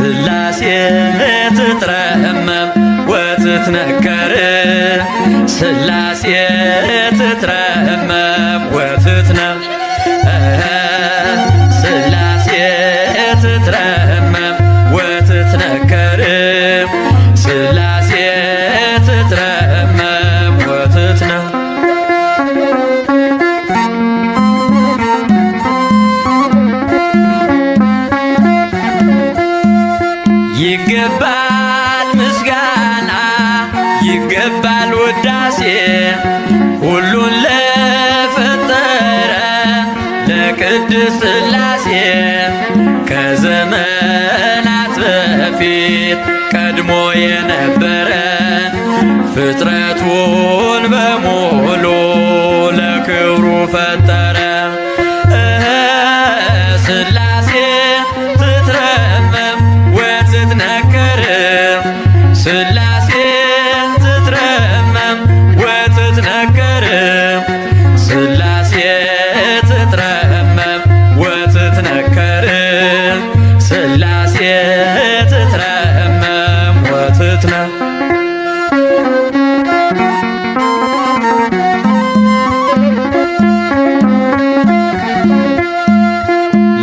ስላሴ ትትረመም ወትትነከር ስላሴ ትትረመም ወትትነም ስላሴ ትትረመም ወትትነከር ስላሴ ትትረመም ወትትነም ይገባል ምስጋና ይገባል ውዳሴ ሁሉን ለፈጠረ ለቅድስት ሥላሴ ከዘመናት በፊት ቀድሞ የነበረ ፍጥረቱን በሙሉ ለክብሩ ፈጠረ። ሥላሴ ትትረመም ወትትነከር ሥላሴ ትትረመም ወትትነከር ሥላሴ ትትረመም ወትትነከር ሥላሴ ትትረመም ወትትነም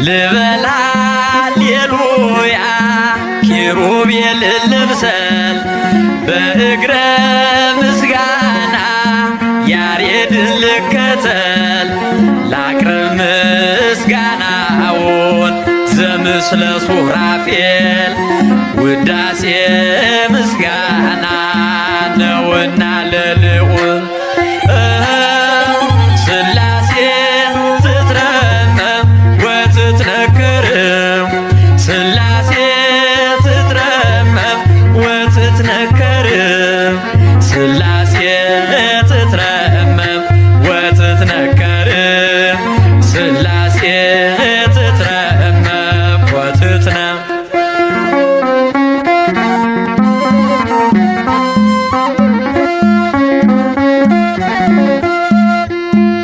ልበል ሃሌሉያ ኪሩቤል ልምሰል በእግረ ምስጋና ያሬድን ልከተል ላቅርብ ምስጋናውን ዘምስለ ሱራፌል ውዳሴ ምስጋና ነውና ለልዑል ሥላሴ ትትረመም ወትትነከር ሥላሴ ትትረመም ወትትነከር ሥላሴ ትትረመም ወትትነከር ሥላሴ ትትረመም ወትትነም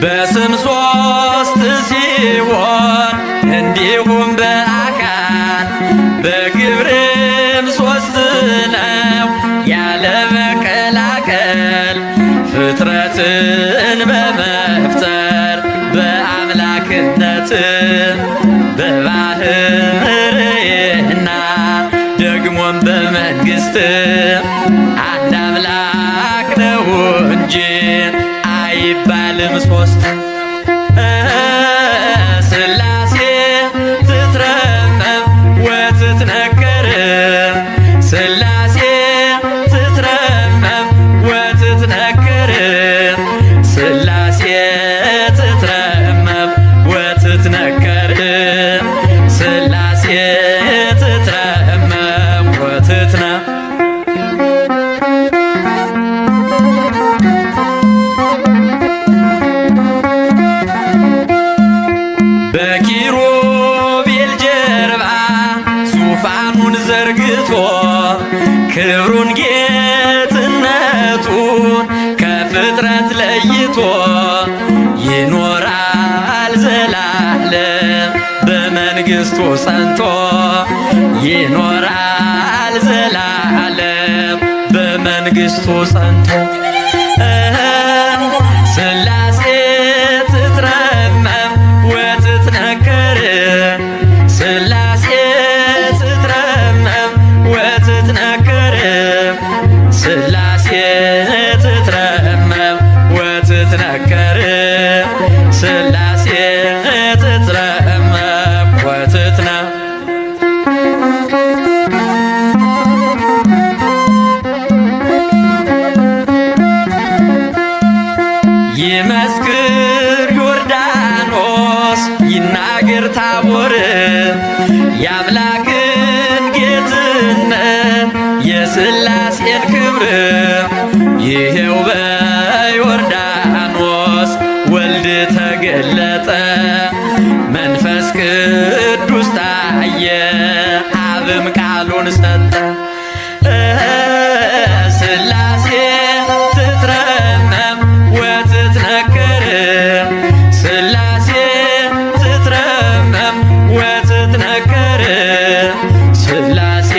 በስም ሦስት ሲሆን እንዲሁም በአካል በግብርም ሦስት ነው ያለ መቀላቀል ፍጥረትን በመፍጠር በአምላክነት በባህርይና ደግሞም በመንግሥት አንድ አምላክ ነው እንጂ አይባልም ሦስት። ሥላሴ ትትረመም ወትትነከር ሥላሴ ትትረመም ወትትነከር ሥላሴ ትትረመም ወትትነከር ሥላሴ ትትረመም ወትትነም በኪሩቤል ጀርባ ዙፋኑን ዘርግቶ ክብሩን ጌትነቱን ከፍጥረት ለይቶ ይኖራል ዘላለም በመንግሥቱ ጸንቶ ይኖራል ዘላለም በመንግሥቱ ጸንቶ ሥላሴ ትትረመም ወትትነከር ሥላሴ ትትረመም ወትትነከር ሥላሴ ትትረመም ወትትነከር ሥላሴ ትትረመም ወትትነም ይመስክር ዮርዳኖስ ይናገር ታቦር የአምላክን ጌትነት የሥላሴን ክብር ይሄው በዮርዳኖስ ወልድ ተገለጠ መንፈስ ቅዱስ ታየ አብም ቃሉን ሰጠ። ሥላሴ ትትረመም ወትትነከር ሥላሴ ትትረመም ወትትነከር ሥላሴ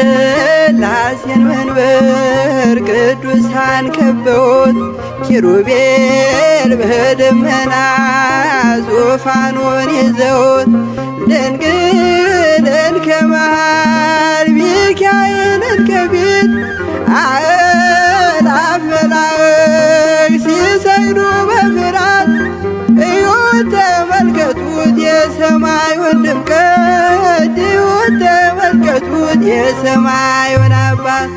የሥላሴን መንበር ቅዱሳን ከበውት ኪሩቤል በደመና ዙፋኑን ይዘውት ድንግልን ከመሃል ሚካኤልን ከፊት አእላፍ መላእክት ሲሰግዱ በፍርሃት እዩት ተመልከቱት የሰማዩን ድምቀት እዩት ተመልከቱት የሰማዩን አባት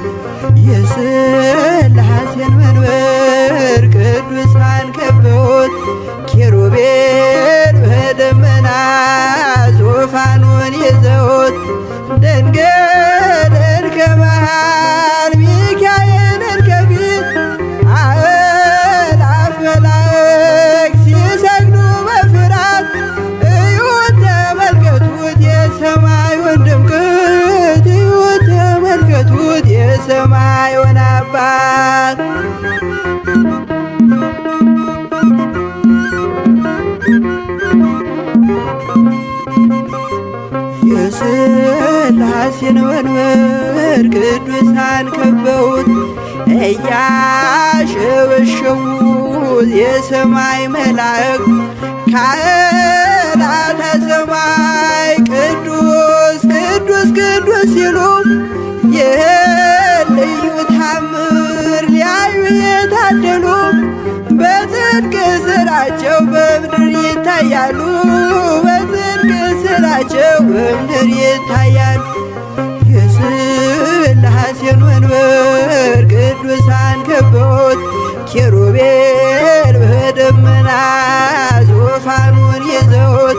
የሥላሴን መንበር ቅዱሳን ከበውት ኪሩቤል በደመና ዙፋኑን ይዘውት ድንግልን ከመሃል ሚካኤልን ከፊት አእላፍ መላእክት ሲሰግዱ በፍርሃት እዩት ተመልከቱት የሰማዩን ድምቀት እዩት ተመልከቱት የሰማዩን አባት የሥላሴን መንበር ቅዱሳን ከበውት እያሸበሸቡ የሰማይ መላእክት ካህናተ ሰማይ ቅዱስ ቅዱስ ቅዱስ ሲሉ ይህን ልዩ ታምር ሊያዩ የታደሉ በጽድቅ ሥራቸው በምድር ይታያሉ በጽድቅ ሥራቸው በምድር ይታያሉ። የሥላሴን መንበር ቅዱሳን ከበውት ኪሩቤል በደመና ዙፋኑን ይዘውት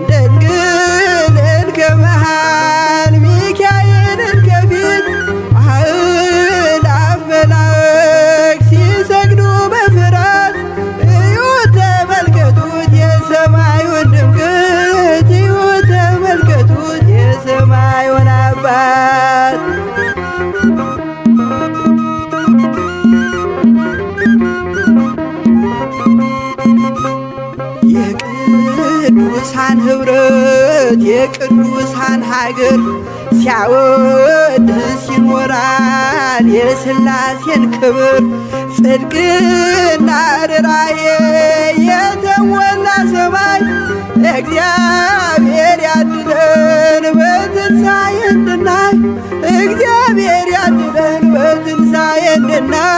ድንግልን ከመሃል ሚካኤልን ከፊት አእላፍ መላእክት ሲሰግዱ በፍርሃት እዩት ተመልከቱት የሰማዩን ድምቀት እዩት ተመልከቱት የሰማዩን አባት የቅዱሳን ኅብረት የቅዱሳን ሀገር ሲያወድስ ይኖራል የሥላሴን ክብር ጽድቅና ርራዬ የተሞላ ሰማይ እግዚአብሔር ያድለን በትንሣኤ እንድናይ እግዚአብሔር ያድለን በትንሣኤ እንድናይ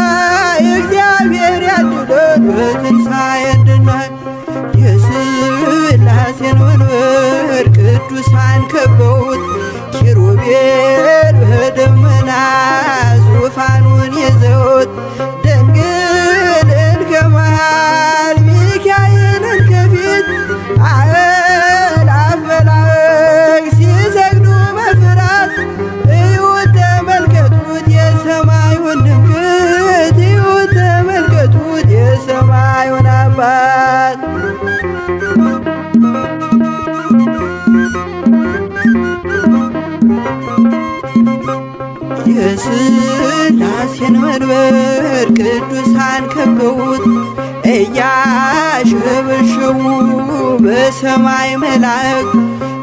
እግዚአብሔር ያድለን በትንሣኤ እንድናይ የሥላሴን መንበር ቅዱሳን ከበውት ኪሩቤል በደመና ዙፋኑን ይዘውት ድንግልን ከመሃል ሚካኤልን ከፊት አእላፍ መላእክት ሲሰግዱ በፍርሃት እዩት ተመልከቱት የሰማዩን ድምቀት እዩት ተመልከቱት የሰማዩን አባት የሥላሴን መንበር ቅዱሳን ከበውት እያሸበሸቡ በሰማይ መላእክት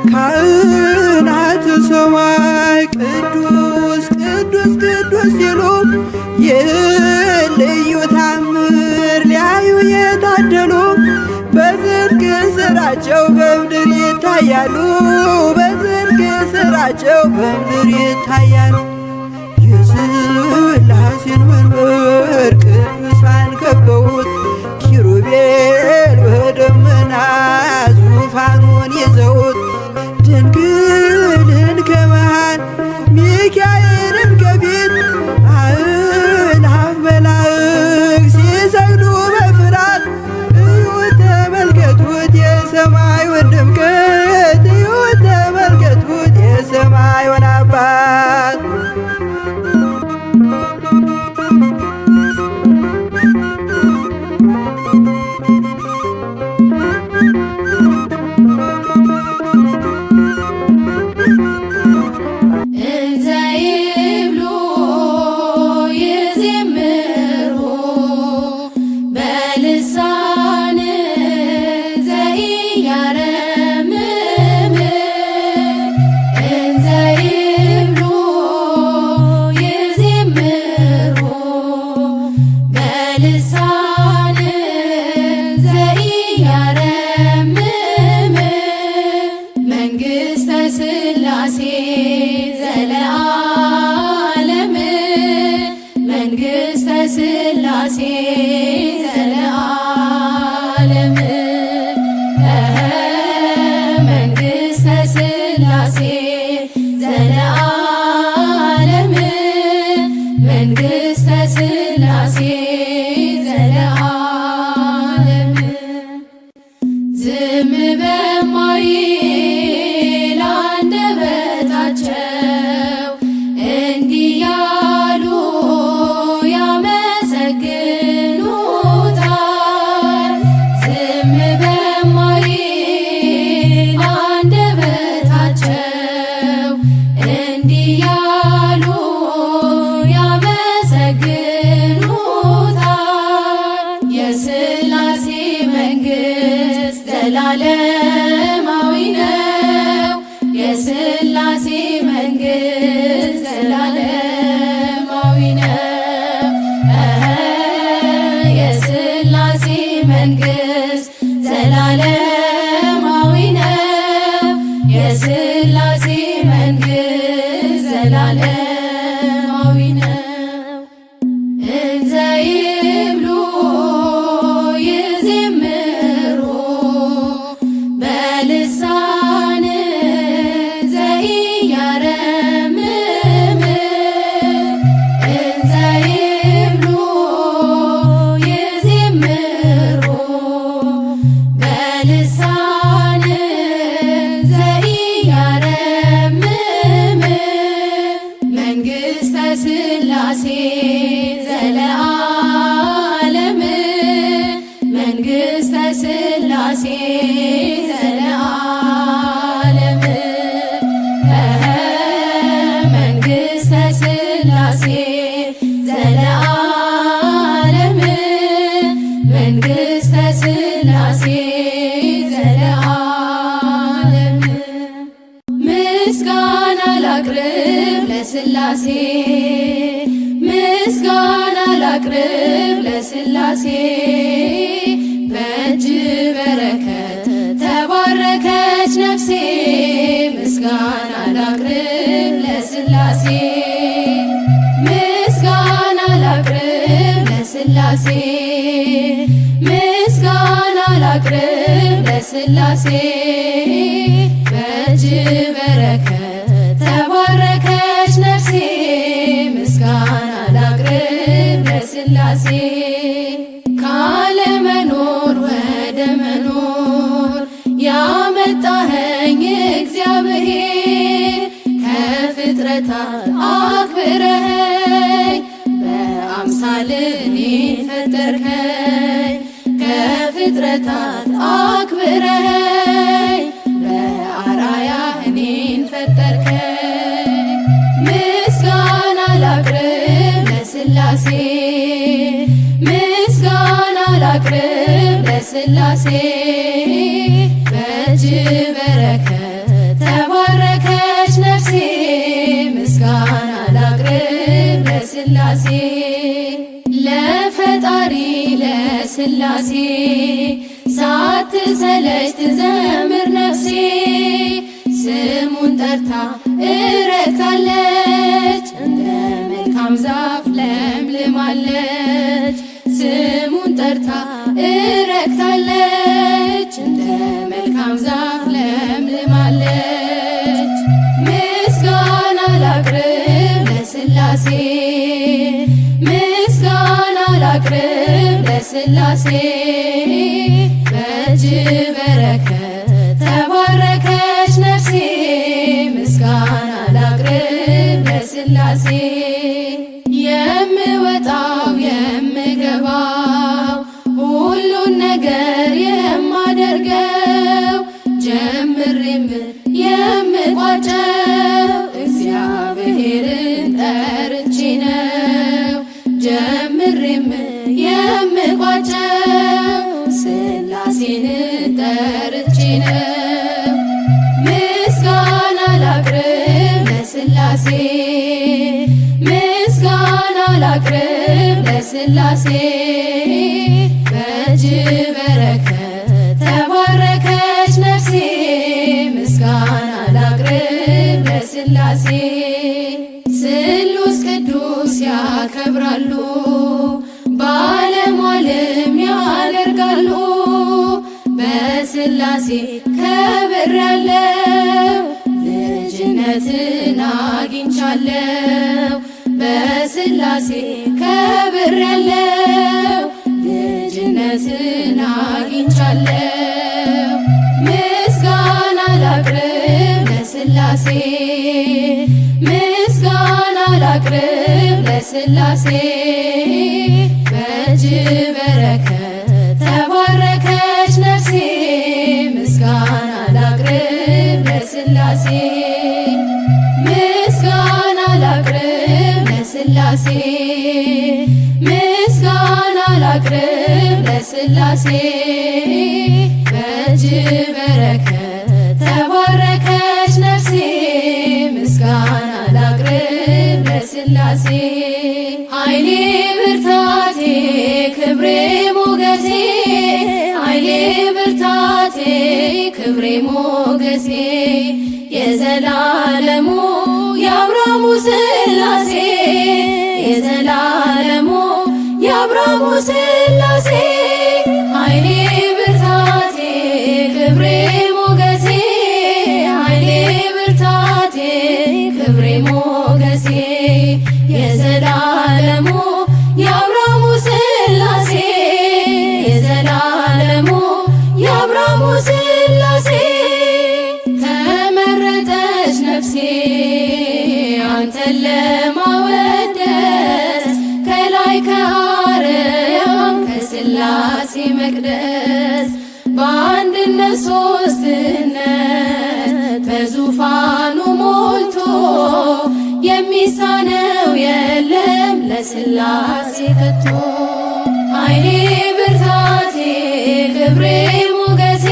ካህናተ ሰማይ ቅዱስ ቅዱስ ቅዱስ ሲሉ ይህን ልዩ ታምር ሊያዩ የታደሉ በጽድቅ ሥራቸው በምድር ይታያሉ በጽድቅ ሥራቸው በምድር ይታያሉ። የሥላሴን መንበር ቅዱሳን ከበውት ኪሩቤል በደመና ዙፋኑን ይዘውት ድንግልን ከመሃል ሚካኤልን ከፊት አእላፍ መላእክት ሲሰግዱ በፍርሃት እዩት ተመልከቱት የሰማዩን ድምቀት እዩት ተመልከቱት የሰማዩን አባት ስላሴ ዘለዓለም መንግሥተ ስላሴ ዘለዓለም መንግሥተ ስላሴ ዘለዓለም መንግሥተ ስላሴ ዘለዓለም ዝም በማይል አንደበታቸው እንዲህ ያሉ ያመሰግኑታል። ዝም በማይል አንደበታቸው እንዲህ ያሉ ያመሰግኑታል። የሥላሴ መንግሥት ዘላለማዊ ነው። የሥላሴ መንግሥት ዘላለማዊ ነው። የሥላሴ መንግሥት ዘላለማዊ ነው። የሥላሴ መንግሥት ዘላለማዊ ነው። እንዘ ይብሉ ይዜምሩ በልሳን ዘኢያረምም እንዘ ይብሉ ይዜምሩ በልሳን ዘኢያረምም መንግሥተ ስላሴ ዘለዓለም መንግሥተ ስላሴ ዘለዓለም መንግሥተ ስላሴ ዘለዓለም መንግሥተ ስላሴ ዘለዓለም ምስጋና ላቅርብ ለስላሴ ምስጋና ላቅርብ ለስላሴ በእጅ በረከት ተባረከች ነፍሴ ምስጋና ላቅርብ ለስላሴ ምስጋና ላቅርብ ለስላሴ ምስጋና ላቅርብ ለስላሴ በእጅ በረከት ተባረከች ነፍሴ ምስጋና ላቅርብ ለስላሴ ካለመኖር ወደ መኖር ያመጣኸኝ እግዚአብሔር ከፍጥረታት አክብረኸኝ በአምሳል እኔን ፈጠርከኝ ከፍጥረታት አክብረኸኝ በአርአያህ እኔን ፈጠርከኝ ምስጋና ላቅርብ ለስላሴ ምስጋና ላቅርብ ለስላሴ በእጅ በረከት ተባረከች ነፍሴ ምስጋና ላቅርብ ለስላሴ ለፈጣሪ ለስላሴ ሳትሰለች ትዘምር ነፍሴ ስሙን ጠርታ እረክታለች እንደ መልካም ዛፍ ለምልማለች ስሙን ጠርታ እረክታለች እንደ መልካም ዛፍ ለምልማለች ምስጋና ላቅርብ ለስላሴ ምስጋና ላቅርብ ለስላሴ በእጅ በረከት ተባረከች ነፍሴ ምስጋና ላቅርብ ለስላሴ የምወጣው የምገባው ሁሉን ነገር የማደርገው ጀምሬም የምቋጨው እግዚአብሔርን ጠርቼ ነው ጀምሬም የምቋጨው ስላሴን ጠርቼ ነው ምስጋና ላቅርብ ለስላሴ ምስጋና ላቅርብ ለስላሴ በእጅ በረከት ተባረከች ነፍሴ ምስጋና ላቅርብ በስላሴ ከብሬያለሁ ልጅነትን አግኝቻለሁ በስላሴ ከብሬያለሁ ልጅነትን አግኝቻለሁ ምስጋና ላቅርብ ለስላሴ ምስጋና ላቅርብ ለስላሴ በእጅ በረከት ተባረከች ነፍሴ ምስጋና ላቅርብ ለስላሴ ምስጋና ላቅርብ ለስላሴ ምስጋና ላቅርብ ለስላሴ በእጅ በረከት ተባረከች ነፍሴ ምስጋና ላቅርብ ለስላሴ ኃይሌ ብርታቴ ክብሬ ሞገሴ ኃይሌ ብርታቴ ክብሬ ሞገሴ የዘላለሙ የአብርሃሙ ስላሴ የዘላለሙ የአብርሃሙ ስላሴ ኃይሌ ብርታቴ ክብሬ ሞገሴ ኃይሌ ብርታቴ ክብሬ ሞገሴ የዘላለሙ የአብርሃሙ ስላሴ የዘላለሙ የአብርሃሙ ስላሴ ተመረጠች ነፍሴ አንተን ለማወደስ ከላይ ከአርያም ከስላሴ መቅደስ በአንድነት ሶስትነት በዙፋኑ ሞልቶ የሚሳነው የለም ለስላሴ ከቶ ኃይሌ ብርታቴ ክብሬ ሞገሴ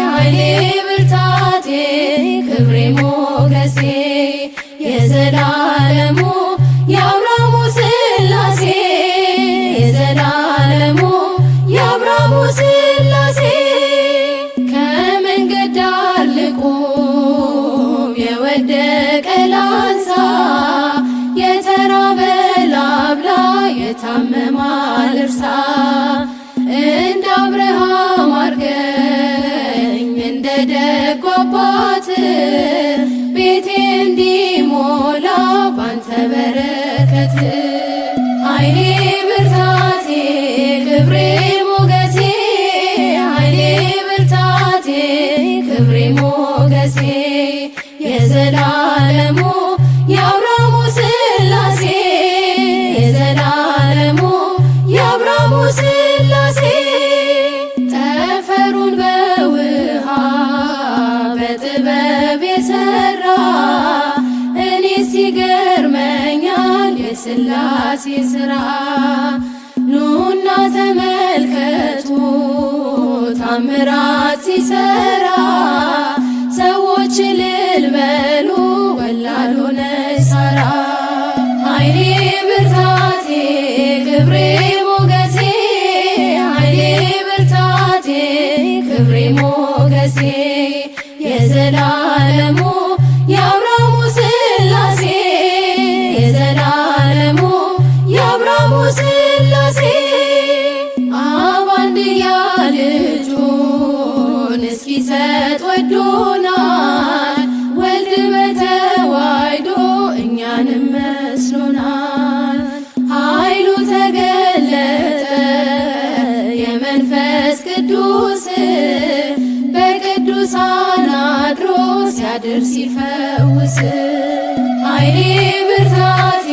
ኃይሌ ብርታቴ ክብሬ ሞገሴ የዘላለሙ የአብርሃሙ ስላሴ የዘላለሙ የአብርሃሙ ስላሴ ከመንገድ ዳር ልቁም የወደቀ ላንሳ የተራበ ላብላ የታመመ ልርሳ እንደ አብርሃም አርገኝ እንደ ደጉ አባት ቤቴ እንዲሞላ ባንተ በረከት ኃይሌ ብርታቴ ክብሬ ሞገሴ ኃይሌ ብርታቴ ክብሬ ሞገሴ የዘላለሙ የአብርሃሙ ስላሴ የዘላለሙ የአብርሃሙ ስላሴ ጠፈሩን በውሃ በጥበብ የሰራ እኔ ሲገርመኛል የስላሴ ስራ ኑና ተመልከቱ ታምራት ሲሰራ ሰዎች እልል በሉ ወላድ ሆነች ሳራ ኃይሌ ብርታቴ ክብሬ ሞገሴ ኃይሌ ብርታቴ ክብሬ ሞገሴ የዘላለሙ የአብርሃሙ ስላሴ የዘላለሙ የአብርሃሙ ስላሴ አብ አንድያ ልጁን እስኪሰጥ ወዶናል ወልድ በተዋሕዶ እኛንም መስሎናል ኃይሉ ተገለጠ የመንፈስ ቅዱስ በቅዱሳን አድሮ ሲያድር ሲፈውስ ኃይሌ ብርታቴ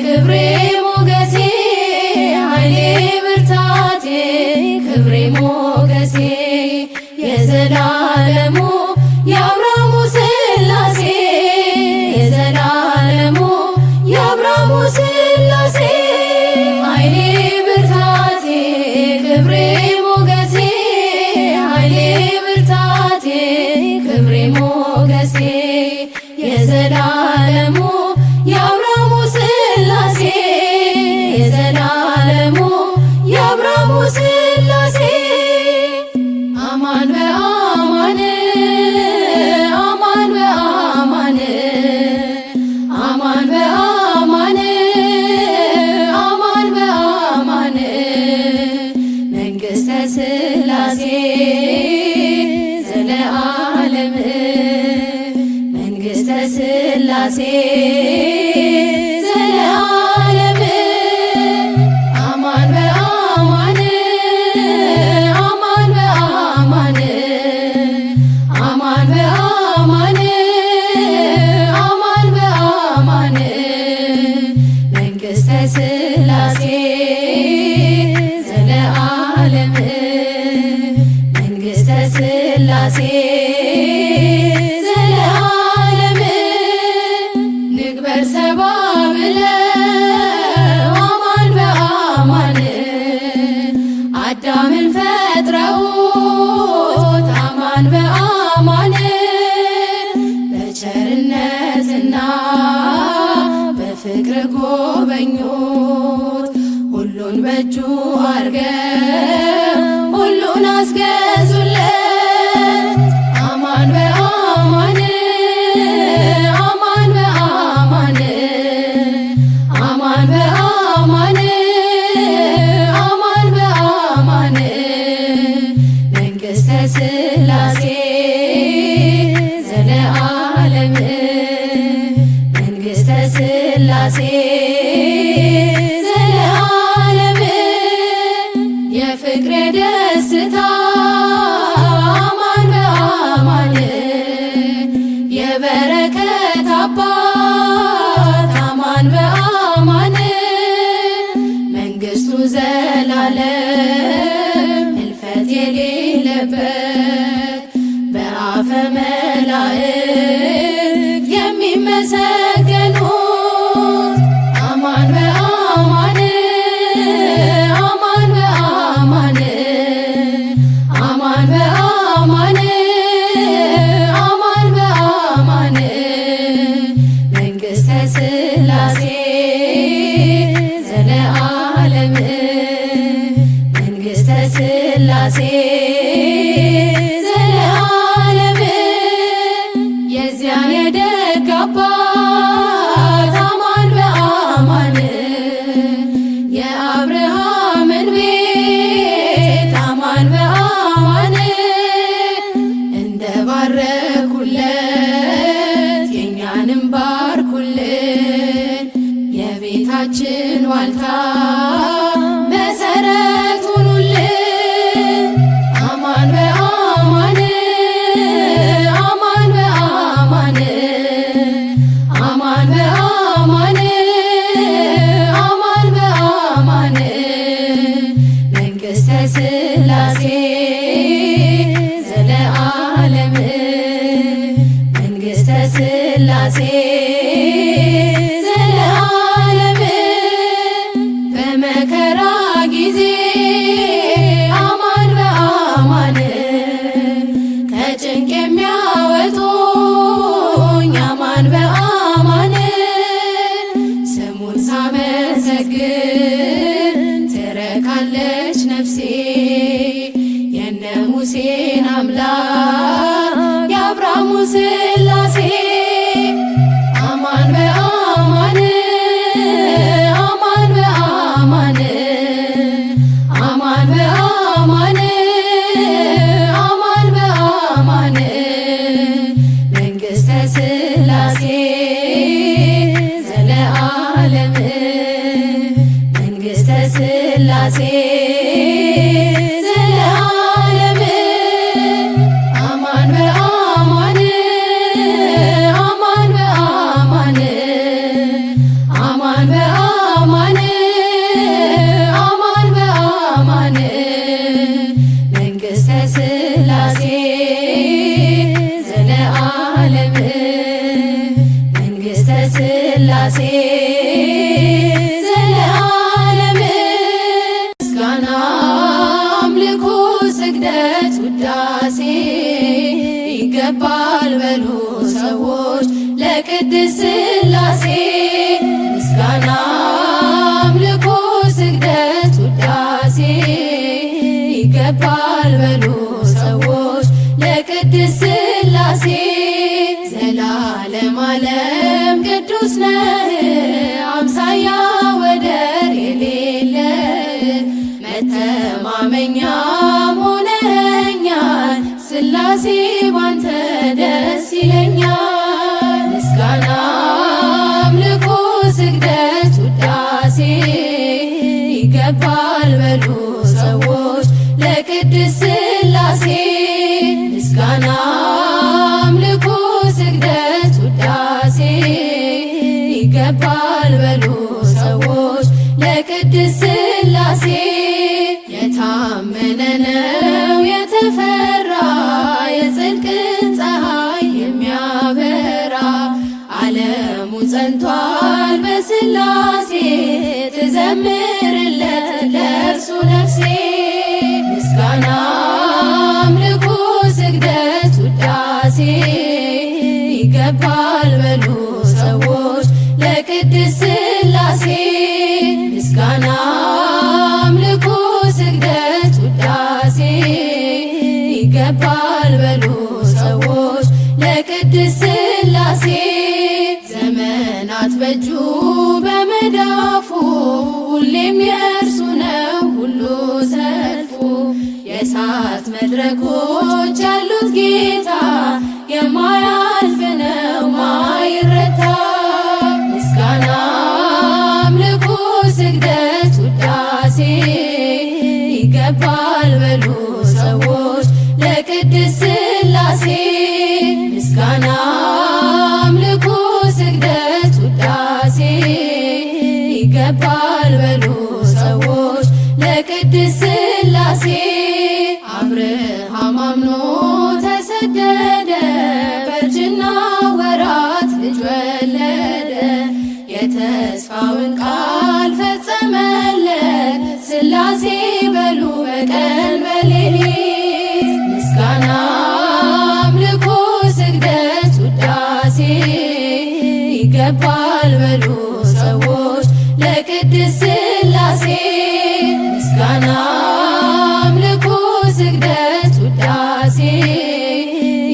ክብሬ ሞገሴ ኃይሌ ብርታቴ ክብሬ ሞገሴ የዘላለሙ የአብርሃሙ ስላሴ የዘላለሙ የአብርሃሙ ስላሴ ኃይሌ ብርታቴ ክብሬ ሞገሴ ኃይሌ ብርታቴ ክብሬ ሞገሴ የዘላለሙ የአብርሃሙ ስላሴ የዘላለሙ የአብርሃሙ ስላሴ አማን በአማን ሥላሴ ዘለዓለም አማን በአማን አማን በአማን አማን በአማን አማን በአማን መንግሥተ ሥላሴ ዘለዓለም መንግሥተ ሥላሴ ዘለዓለም ንግበር ሰባ ብለው አማን በአማን አዳምን ፈጥረውት አማን በአማን በቸርነትና በፍቅር ጎበኙት ሁሉን በእጁ አርገው ሁሉን አስገዙለት አማን በአማን አማን በአማን አማን በአማን አማን በአማን መንግሥተ ሥላሴ ዘለዓለም መንግሥተ ሥላሴ ዘለዓለም የፍቅር ደስታ አማን በአማን የበረከት አባት አማን በአማን መንግሥቱ ዘላለም እልፈት የሌለበት በአፈ መላእክት የሚመሰገኑት አማን በአማን አማን በአማን አማን በአማን አማን በአማን መንግሥተ ሥላሴ ዘለዓለም መንግሥተ ሥላሴ ዘለዓለም የዚያ የደግ አባት አማን በአማን የአብርሃምን ቤት አማን በአማን እንደ ባረኩለት የእኛንም ባርኩልን የቤታችን ዋልታ መሰረት ሁኑልን አማን በአማን አማን በአማን አማን በአማን አማን በአማን መንግሥተ ሥላሴ ዘለዓለም መንግሥተ ሥላሴ ዘለዓለም በመከራ ጊዜ አማን በአማን ከጭንቅ የሚያወጡኝ አማን በአማን ስሙን ሳመሰግን ትረካለች ነፍሴ የነ ሙሴን አምላክ የአብርሃሙ ሥላሴ አማን በአማን አማን በአማን አማን በአማን አማን በአማን መንግሥተ ሥላሴ ዘለዓለም መንግሥተ ሥላሴ ዘለዓለም አማን በአማን አማን በአማን አማን በአማን አማን በአማን መንግሥተ ሥላሴ ዘለዓለም መንግሥተ ሥላሴ ዘለዓለም ምስጋና አምልኮ ስግደት ውዳሴ ይገባል በሉ ሰዎች ለቅድስት ሥላሴ ምስጋና አምልኮ ስግደት ውዳሴ ይገባል በሉ ሰዎች ለቅድስት ሥላሴ ዘላለም ዓለም ቅዱስ ነህ አምሳያ ወደር የሌለ መተማመኛም ሆነኸኛል ሥላሴ ባንተ ደስ ይለኛል ምስጋና ምስጋና አምልኮ ስግደት ውዳሴ ይገባል በሉ ሰዎች ለቅድስት ሥላሴ። የታመነ ነው የተፈራ የጽድቅን ፀሐይ የሚያበራ ዓለሙ ጸንቷል በሥላሴ ትዘምርለት ለእርሱ ነፍሴ። ምስጋና አምልኮ ስግደት ውዳሴ ይገባል በሉ ሰዎች ለቅድስት ሥላሴ። ምስጋና አምልኮ ስግደት ውዳሴ ይገባል በሉ ሰዎች ለቅድስት ሥላሴ። ዘመናት በእጁ በመዳፉ ሁሌም የእርሱ ነው ሁሉ ሰልፉ። የእሳት መድረኮች ያሉት ጌታ የማያልፍ ነው ማይረታ። ምስጋና አምልኮ ስግደት ውዳሴ ይገባል በሉ ሰዎች ለቅድስት ሥላሴ። ምስጋና አምልኮ ስግደት ውዳሴ ይገባል በሉ ሰዎች ለቅድስት ሥላሴ። አብርሃም አምኖ ተሰደደ በእርጅና ወራት ልጅ ወለደ። የተስፋውን ቃል ፈጸመለት ሥላሴ በሉ በቀን በሌሊት። ምስጋና አምልኮ ስግደት ውዳሴ ይገባል በሉ ሰዎች ለቅድስት ሥላሴ። ምስጋና አምልኮ ስግደት ውዳሴ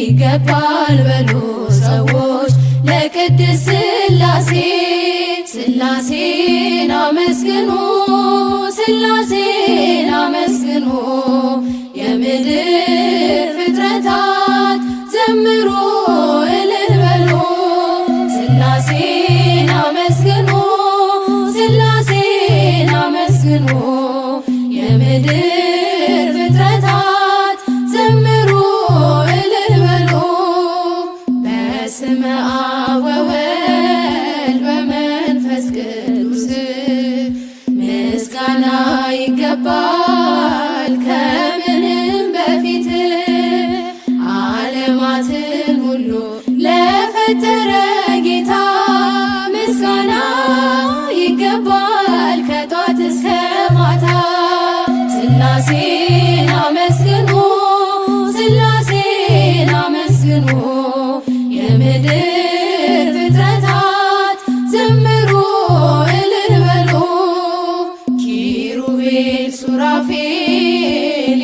ይገባል በሉ ሰዎች ለቅድስት ሥላሴ። ሥላሴን አመስግኑ ሥላሴን አመስግኑ የምድር ፍጥረታት ዘምሩ እልል በሉ። ሥላሴን አመስግኑ ሥላሴን አመስግኑ የምድር ፍጥረታት ዘምሩ እልል በሉ። በስመ አብ ወወልድ በመንፈስ ቅዱስ ምስጋና ይገባል ከምንም በፊት። ዓለማትን ሁሉ ለፈጠረ ጌታ ምስጋና ይገባል ከጧት እስከ ማታ። ሥላሴን አመስግኑ ሥላሴን አመስግኑ የምድር ፍጥረታት ዘምሩ እልል በሉ። ኪሩቤል ሱራፌል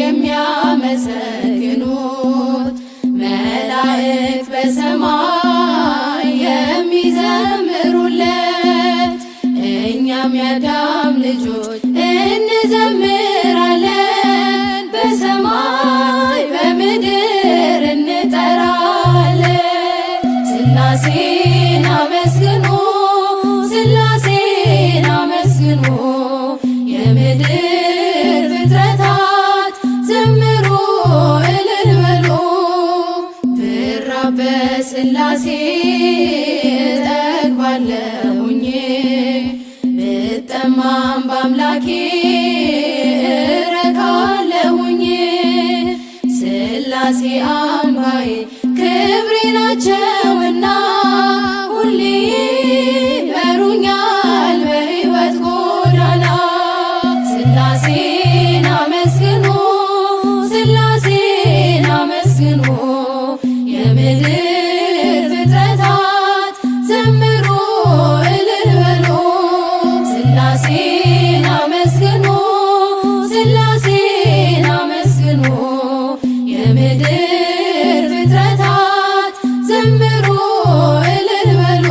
የሚያመሰግኑት መላእክት በሰማይ የሚዘምሩለት እኛም የአዳም ልጆች እንዘምራለን በሰማይ በምድር እንጠራለን። ሥላሴን አመስግኑ ሥላሴን አመስግኑ የምድር ፍጥረታት ዘምሩ እልል በሉ። ብራብ በሥላሴ እጠግባለሁኝ ብጠማም በአምላኬ እረካለሁኝ። ሥላሴ አምባዬ ክብሬ ናቸውና ሁሌ ይመሩኛል በሕይወት ጎዳና። ሥላሴን አመስግኑ ሥላሴን አመስግኑ የምድር ፍጥረታት ዘምሩ እልል በሉ። ሥላሴን አመስግኑ ሥላሴን አመስግኑ የምድር ፍጥረታት ዘምሩ እልል በሉ።